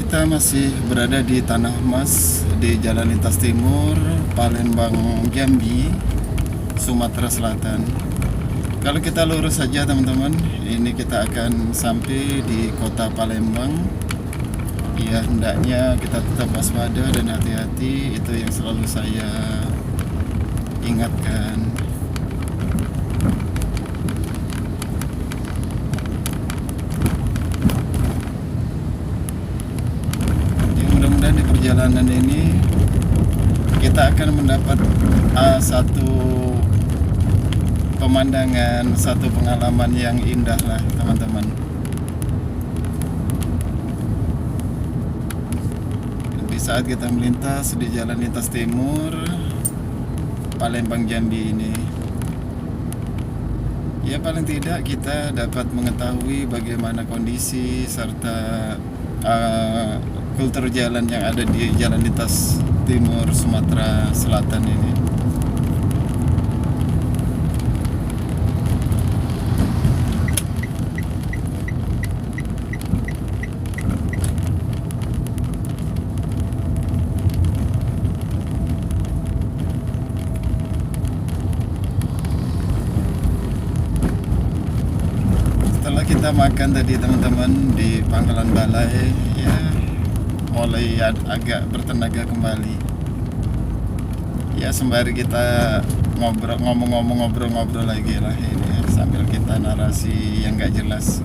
Kita masih berada di Tanah Mas di Jalan Lintas Timur, Palembang, Jambi, Sumatera Selatan. Kalau kita lurus saja teman-teman, ini kita akan sampai di kota Palembang. Ya, hendaknya kita tetap waspada dan hati-hati, itu yang selalu saya ingatkan. Mudah-mudahan di perjalanan ini kita akan mendapat satu pemandangan, satu pengalaman yang indah lah teman-teman. Di saat kita melintas di Jalan Lintas Timur Palembang Jambi ini, ya paling tidak kita dapat mengetahui bagaimana kondisi serta kultur jalan yang ada di Jalan Lintas Timur Sumatera Selatan ini. Setelah kita makan tadi teman-teman di Pangkalan Balai, ya mulai agak bertenaga kembali. Ya sembari kita ngobrol-ngobrol lagi lah ini sambil kita narasi yang gak jelas.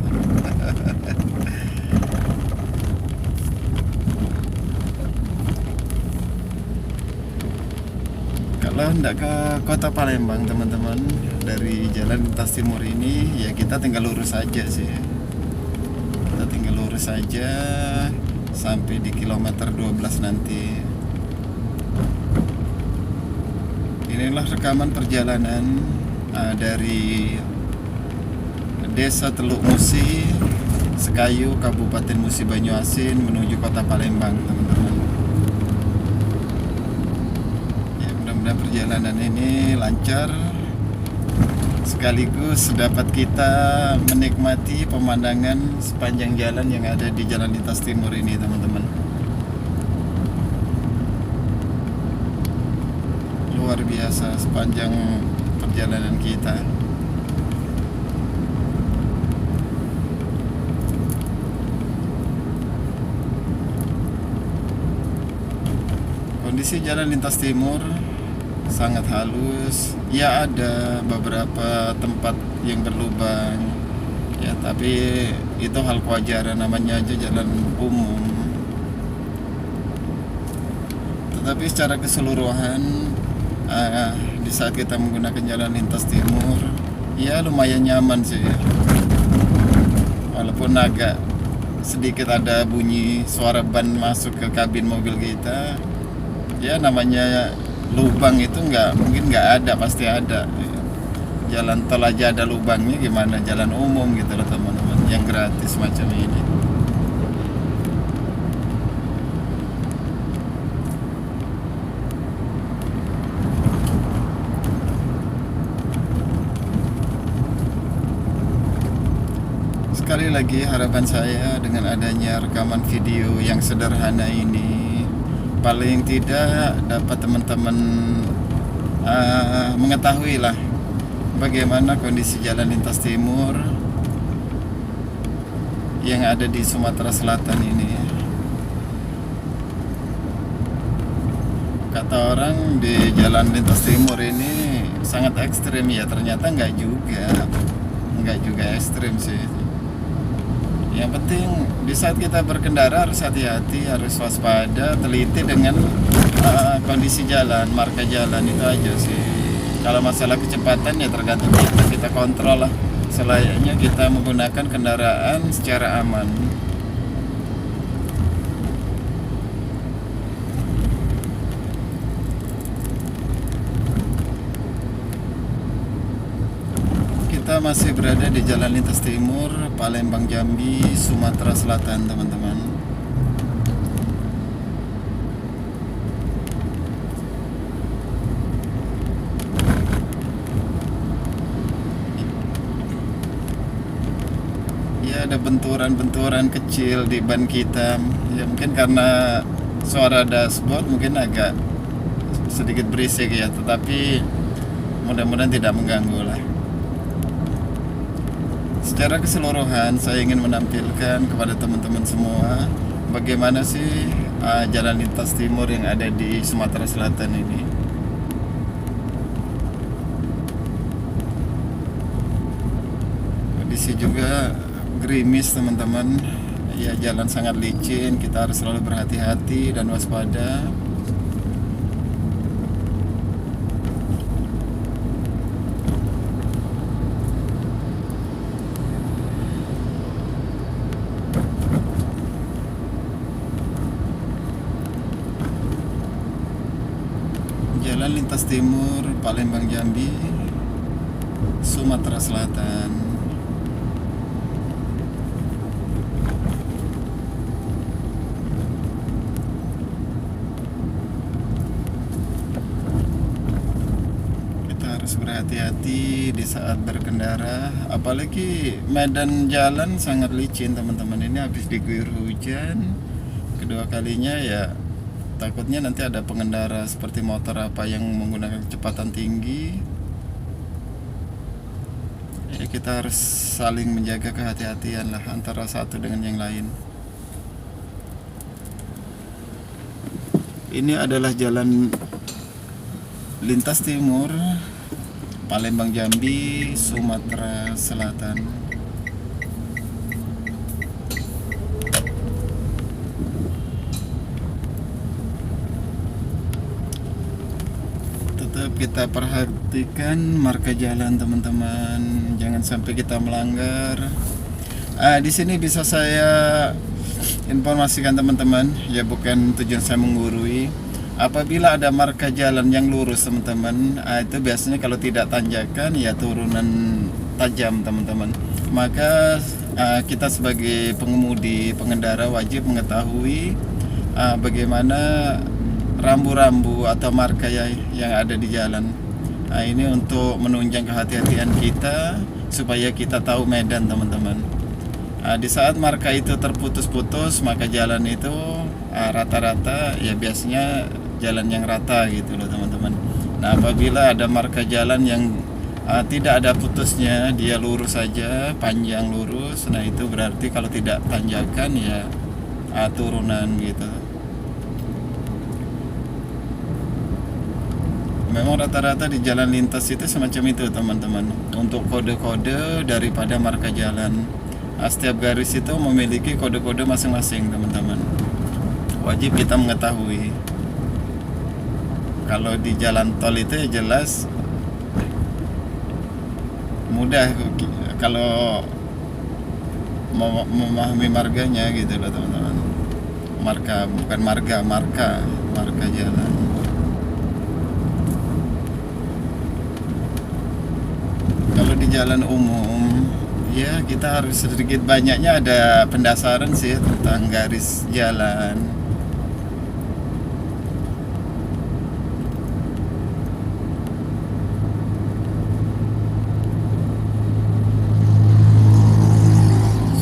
Kalau hendak ke kota Palembang teman-teman, dari Jalan Lintas Timur ini ya kita tinggal lurus saja sih. Kita tinggal lurus saja sampai di kilometer 12 nanti. Inilah rekaman perjalanan dari Desa Teluk Musi, Sekayu, Kabupaten Musi Banyuasin menuju kota Palembang teman-teman. Ya, mudah-mudahan perjalanan ini lancar, sekaligus dapat kita menikmati pemandangan sepanjang jalan yang ada di Jalan Lintas Timur ini teman-teman. Luar biasa sepanjang perjalanan kita. Kondisi Jalan Lintas Timur sangat halus. Ya ada beberapa tempat yang berlubang, ya tapi itu hal kewajaran, namanya aja jalan umum. Tetapi secara keseluruhan di saat kita menggunakan Jalan Lintas Timur, ya lumayan nyaman sih. Walaupun agak sedikit ada bunyi suara ban masuk ke kabin mobil kita, ya namanya lubang itu mungkin nggak ada, pasti ada. Jalan tol aja ada lubangnya, gimana jalan umum gitu loh teman-teman, yang gratis macam ini. Sekali lagi harapan saya dengan adanya rekaman video yang sederhana ini, paling tidak dapat teman-teman mengetahui lah bagaimana kondisi Jalan Lintas Timur yang ada di Sumatera Selatan ini. Kata orang di Jalan Lintas Timur ini sangat ekstrim, ya ternyata nggak juga ekstrim sih. Yang penting di saat kita berkendara harus hati-hati, harus waspada, teliti dengan kondisi jalan, marka jalan, itu aja sih. Kalau masalah kecepatan ya tergantung kita kontrol lah, selayaknya kita menggunakan kendaraan secara aman. Kita masih berada di Jalan Lintas Timur, Palembang Jambi, Sumatera Selatan teman-teman. Ya ada benturan-benturan kecil di ban kita, ya Mungkin karena suara dashboard mungkin agak sedikit berisik ya, tetapi mudah-mudahan tidak mengganggu lah. Secara keseluruhan saya ingin menampilkan kepada teman-teman semua bagaimana sih jalan lintas timur yang ada di Sumatera Selatan ini. Kondisi juga gerimis teman-teman. Ya, jalan sangat licin, kita harus selalu berhati-hati dan waspada. Jalan lintas timur Palembang Jambi, Sumatera Selatan. Harus berhati-hati di saat berkendara, apalagi medan jalan sangat licin teman-teman. Ini habis diguyur hujan kedua kalinya ya, takutnya nanti ada pengendara seperti motor apa yang menggunakan kecepatan tinggi ya. Kita harus saling menjaga kehati-hatian lah antara satu dengan yang lain. Ini adalah jalan lintas timur Palembang Jambi, Sumatera Selatan. Tetap kita perhatikan marka jalan teman-teman, jangan sampai kita melanggar. Di sini bisa saya informasikan teman-teman, ya bukan tujuan saya menggurui. Apabila ada marka jalan yang lurus teman-teman, itu biasanya kalau tidak tanjakan ya turunan tajam teman-teman. Maka kita sebagai pengemudi, pengendara wajib mengetahui bagaimana rambu-rambu atau marka yang ada di jalan. Ini untuk menunjang kehati-hatian kita supaya kita tahu medan teman-teman. Di saat marka itu terputus-putus, maka jalan itu rata-rata ya biasanya jalan yang rata gitu loh teman-teman. Nah, apabila ada marka jalan yang tidak ada putusnya, dia lurus saja, panjang lurus, nah itu berarti kalau tidak tanjakan ya turunan gitu. Memang rata-rata di jalan lintas itu semacam itu teman-teman, untuk kode-kode daripada marka jalan. Setiap garis itu memiliki kode-kode masing-masing teman-teman, wajib kita mengetahui. Kalau di jalan tol itu ya jelas mudah kalau memahami marganya gitu loh teman-teman. Marka jalan. Kalau di jalan umum ya kita harus sedikit banyaknya ada pendasaran sih tentang garis jalan.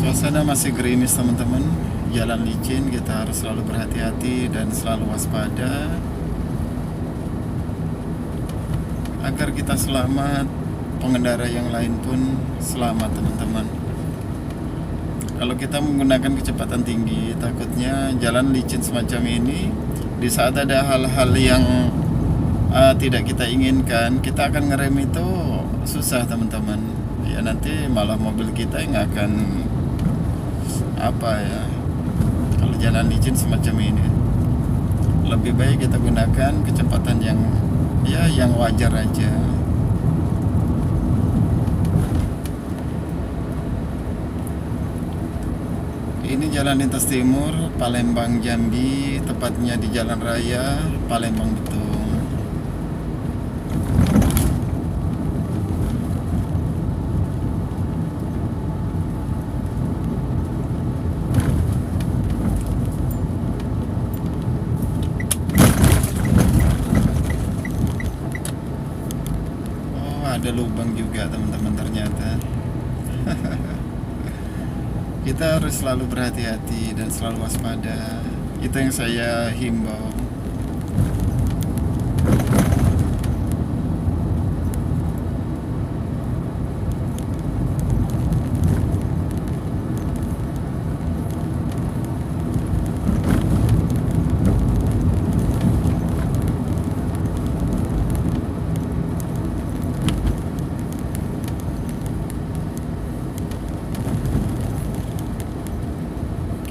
Suasana masih gerimis teman-teman, jalan licin, kita harus selalu berhati-hati dan selalu waspada agar kita selamat, pengendara yang lain pun selamat teman-teman. Kalau kita menggunakan kecepatan tinggi, takutnya jalan licin semacam ini di saat ada hal-hal yang tidak kita inginkan, kita akan ngerem itu susah teman-teman. Ya nanti malah mobil kita yang akan kalau jalan licin semacam ini. Lebih baik kita gunakan kecepatan yang wajar aja. Ini jalan lintas timur Palembang Jambi, tepatnya di Jalan Raya Palembang Betung. Ada lubang juga teman-teman ternyata. Kita harus selalu berhati-hati dan selalu waspada. Itu yang saya himbau.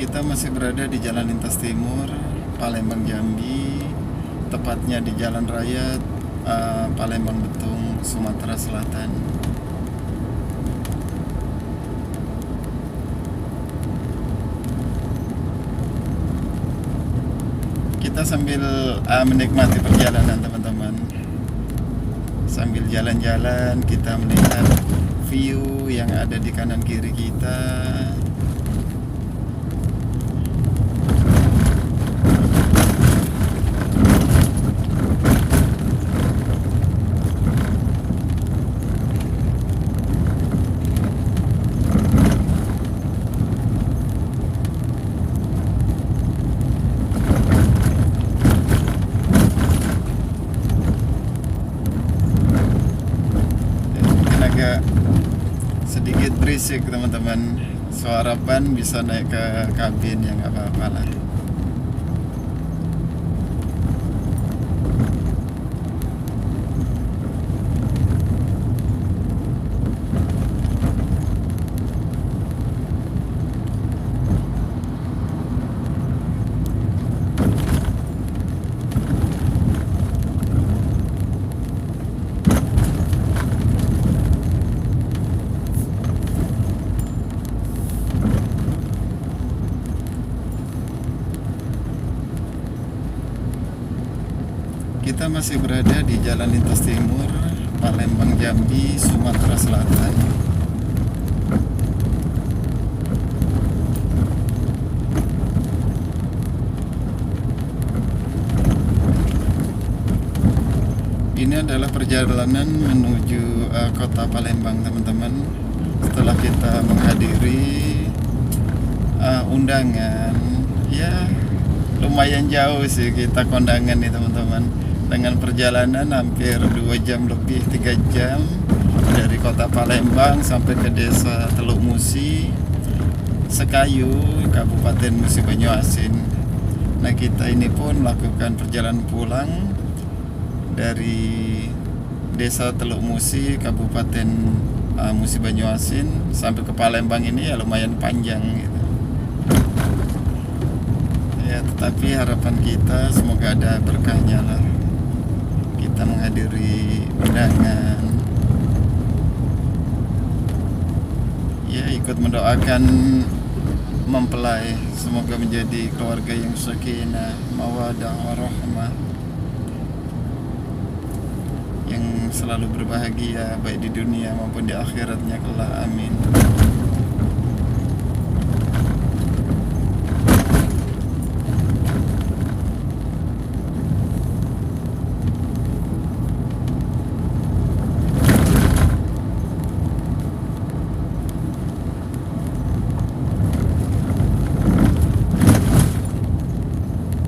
Kita masih berada di Jalan Lintas Timur, Palembang Jambi, tepatnya di Jalan Raya Palembang Betung, Sumatera Selatan. Kita sambil menikmati perjalanan teman-teman. Sambil jalan-jalan kita melihat view yang ada di kanan kiri kita. Sedikit berisik teman-teman, suara ban bisa naik ke kabin, ya nggak apa-apa lah. Kita masih berada di Jalan Lintas Timur, Palembang Jambi, Sumatera Selatan. Ini adalah perjalanan menuju kota Palembang teman-teman. Setelah kita menghadiri undangan, ya lumayan jauh sih kita kondangan nih teman-teman. Dengan perjalanan hampir 2 jam lebih, 3 jam dari kota Palembang sampai ke desa Teluk Musi, Sekayu, Kabupaten Musi Banyuasin. Nah kita ini pun melakukan perjalanan pulang dari desa Teluk Musi, Kabupaten Musi Banyuasin sampai ke Palembang ini ya lumayan panjang gitu. Ya tetapi harapan kita semoga ada berkahnya lah. Kita menghadiri undangan, ya ikut mendoakan mempelai, semoga menjadi keluarga yang sakinah, mawaddah, warahmah, yang selalu berbahagia baik di dunia maupun di akhiratnya kelak, amin.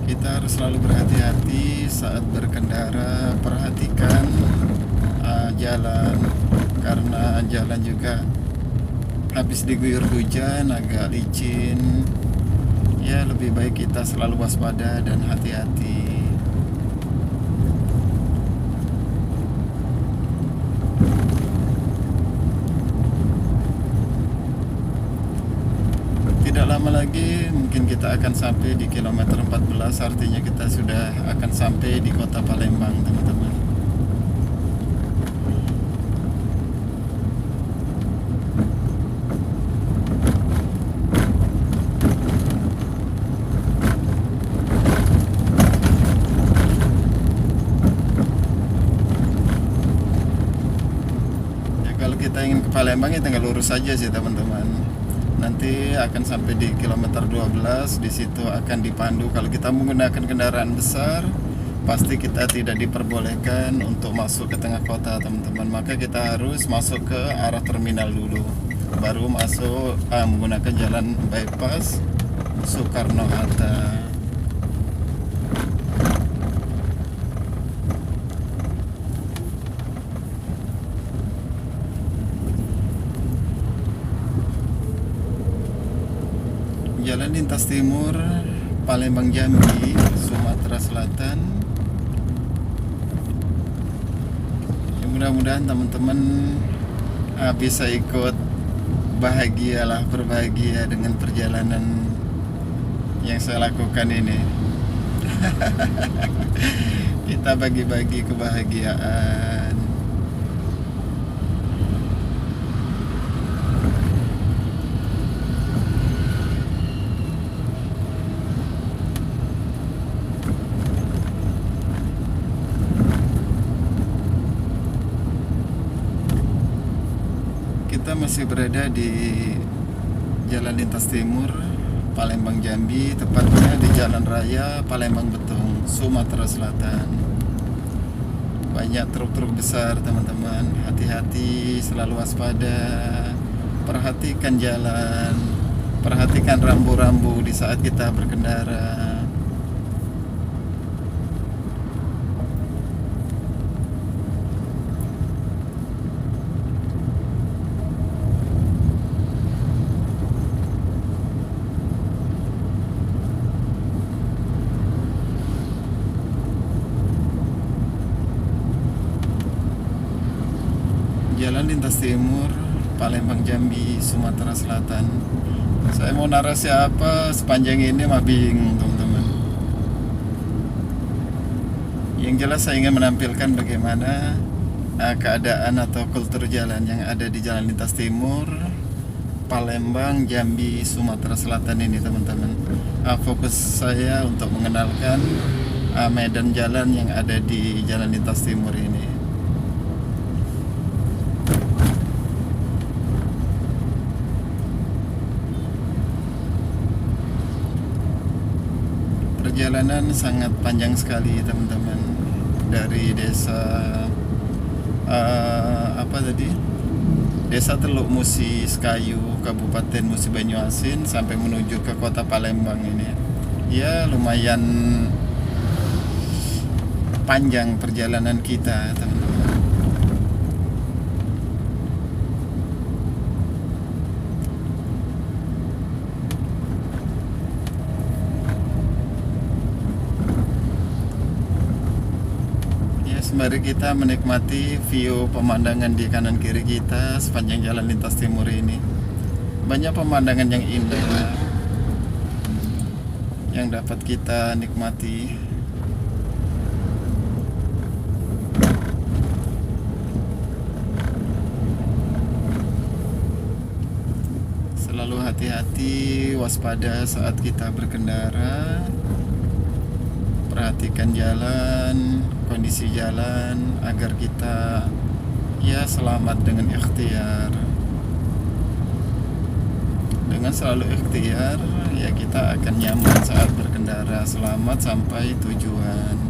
Kita harus selalu berhati-hati saat berkendara, perhatikan jalan, karena jalan juga habis diguyur hujan agak licin. Ya lebih baik kita selalu waspada dan hati-hati. Tidak lama lagi mungkin kita akan sampai di kilometer 14, artinya kita sudah akan sampai di kota Palembang teman-teman. Ya kalau kita ingin ke Palembang ya tinggal lurus saja sih teman-teman. Nanti akan sampai di kilometer 12, di situ akan dipandu. Kalau kita menggunakan kendaraan besar, pasti kita tidak diperbolehkan untuk masuk ke tengah kota teman-teman. Maka kita harus masuk ke arah terminal dulu, baru masuk menggunakan jalan bypass Soekarno-Hatta. Jalan Lintas Timur Palembang Jambi, Sumatera Selatan. Ya, mudah-mudahan teman-teman bisa ikut bahagialah, berbahagia dengan perjalanan yang saya lakukan ini. Kita bagi-bagi kebahagiaan. Kita masih berada di Jalan Lintas Timur Palembang Jambi, tepatnya di Jalan Raya Palembang Betung, Sumatera Selatan. Banyak truk-truk besar teman-teman, hati-hati, selalu waspada, perhatikan jalan, perhatikan rambu-rambu di saat kita berkendara. Jalan Lintas Timur Palembang Jambi, Sumatera Selatan. Saya mau narasi apa sepanjang ini mah bingung teman-teman. Yang jelas saya ingin menampilkan bagaimana keadaan atau kultur jalan yang ada di Jalan Lintas Timur Palembang Jambi, Sumatera Selatan ini teman-teman. Fokus saya untuk mengenalkan medan jalan yang ada di Jalan Lintas Timur ini. Perjalanan sangat panjang sekali teman-teman, dari desa Desa Teluk Musi Sekayu, Kabupaten Musi Banyuasin, sampai menuju ke kota Palembang ini. Ya lumayan panjang perjalanan kita teman-teman. Mari kita menikmati view pemandangan di kanan kiri kita sepanjang Jalan Lintas Timur ini. Banyak pemandangan yang indah yang dapat kita nikmati. Selalu hati-hati, waspada saat kita berkendara. Perhatikan jalan, kondisi jalan agar kita selamat dengan ikhtiar. Dengan selalu ikhtiar kita akan nyaman saat berkendara, selamat sampai tujuan.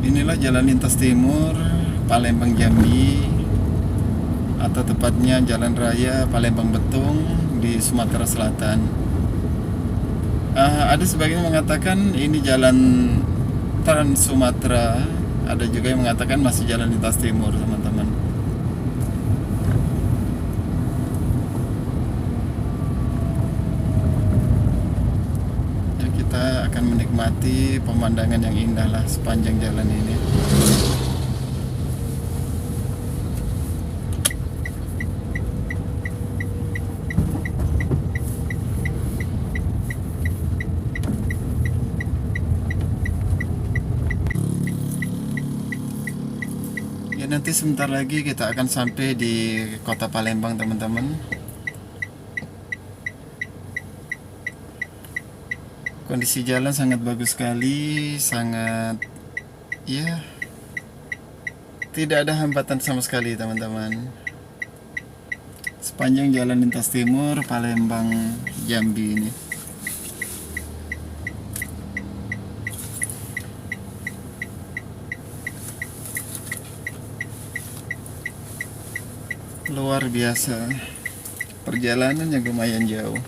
Inilah Jalan Lintas Timur Palembang Jambi, atau tepatnya Jalan Raya Palembang Betung di Sumatera Selatan. Ada sebagian mengatakan ini Jalan Trans Sumatera, ada juga yang mengatakan masih Jalan Lintas Timur teman-teman. Kita akan menikmati pemandangan yang indah lah sepanjang jalan ini. Ya, nanti sebentar lagi kita akan sampai di kota Palembang teman-teman. Kondisi jalan sangat bagus sekali, sangat tidak ada hambatan sama sekali teman-teman. Sepanjang Jalan Lintas Timur Palembang Jambi ini. Luar biasa. Perjalanannya lumayan jauh.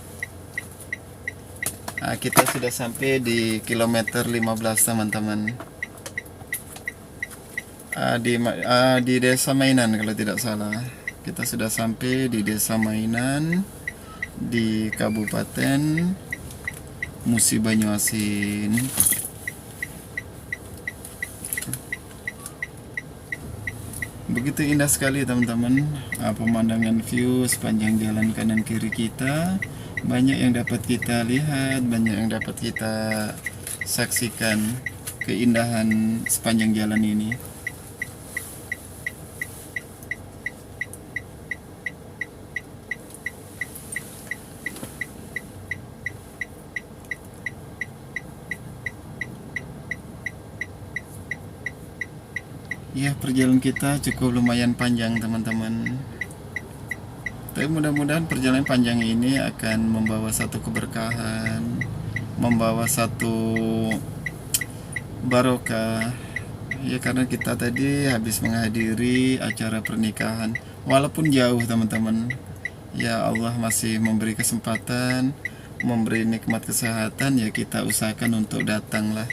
Kita sudah sampai di kilometer 15 teman-teman. Di Desa Mainan kalau tidak salah. Kita sudah sampai di Desa Mainan di Kabupaten Musi Banyuasin. Begitu indah sekali teman-teman, pemandangan view sepanjang jalan kanan kiri kita. Banyak yang dapat kita lihat, banyak yang dapat kita saksikan keindahan sepanjang jalan ini. Ya, perjalanan kita cukup lumayan panjang teman-teman. Tapi mudah-mudahan perjalanan panjang ini akan membawa satu keberkahan, membawa satu barokah. Ya, karena kita tadi habis menghadiri acara pernikahan, walaupun jauh teman-teman. Ya, Allah masih memberi kesempatan, memberi nikmat kesehatan, ya kita usahakan untuk datang lah.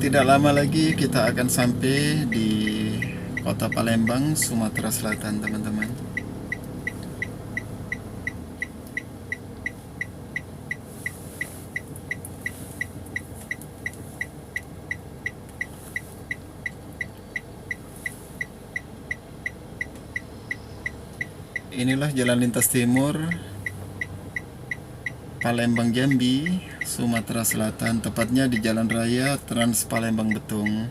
Tidak lama lagi kita akan sampai di kota Palembang, Sumatera Selatan teman-teman. Inilah jalan lintas timur Palembang Jambi, Sumatera Selatan, tepatnya di Jalan Raya Trans Palembang Betung.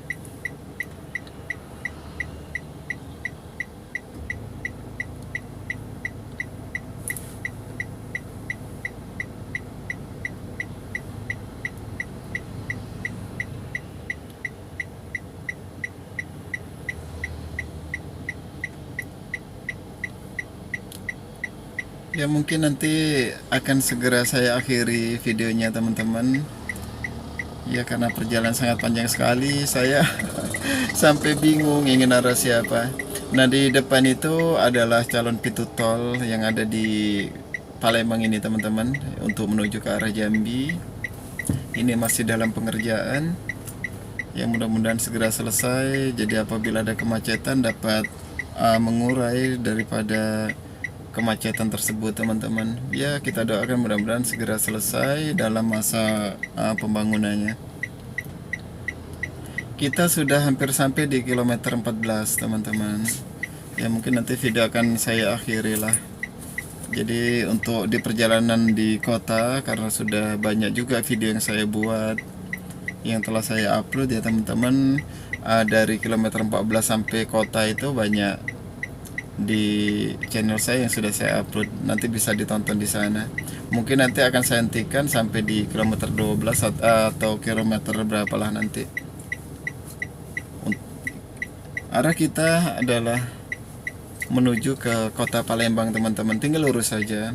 Ya, mungkin nanti akan segera saya akhiri videonya teman-teman. Ya, karena perjalanan sangat panjang sekali, saya sampai bingung ingin arah siapa. Nah, di depan itu adalah calon pintu tol yang ada di Palembang ini teman-teman, untuk menuju ke arah Jambi. Ini masih dalam pengerjaan. Ya, mudah-mudahan segera selesai. Jadi apabila ada kemacetan dapat mengurai daripada kemacetan tersebut teman-teman. Ya, kita doakan mudah-mudahan segera selesai dalam masa pembangunannya. Kita sudah hampir sampai di kilometer 14 teman-teman. Ya, mungkin nanti video akan saya akhiri lah. Jadi untuk di perjalanan di kota, karena sudah banyak juga video yang saya buat, yang telah saya upload ya teman-teman. Dari kilometer 14 sampai kota itu banyak di channel saya yang sudah saya upload, nanti bisa ditonton di sana. Mungkin nanti akan saya hentikan sampai di kilometer 12 atau kilometer berapa lah nanti. Arah kita adalah menuju ke kota Palembang teman-teman, tinggal lurus saja.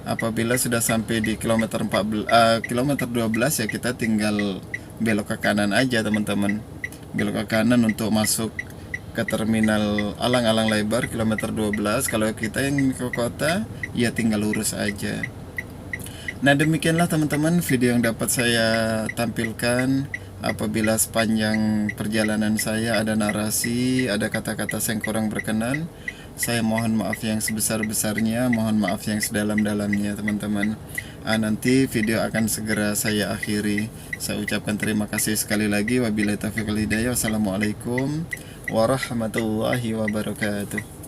Apabila sudah sampai di kilometer 12 ya kita tinggal belok ke kanan aja teman-teman. Belok ke kanan untuk masuk ke terminal Alang-Alang Lebar kilometer 12. Kalau kita yang ke kota ya tinggal lurus aja. Nah, demikianlah teman-teman video yang dapat saya tampilkan. Apabila sepanjang perjalanan saya ada narasi, ada kata-kata yang kurang berkenan, saya mohon maaf yang sebesar-besarnya, mohon maaf yang sedalam-dalamnya teman-teman. Nanti video akan segera saya akhiri. Saya ucapkan terima kasih sekali lagi. Wabillahi taufiq wal hidayah. Wassalamualaikum warahmatullahi wabarakatuh.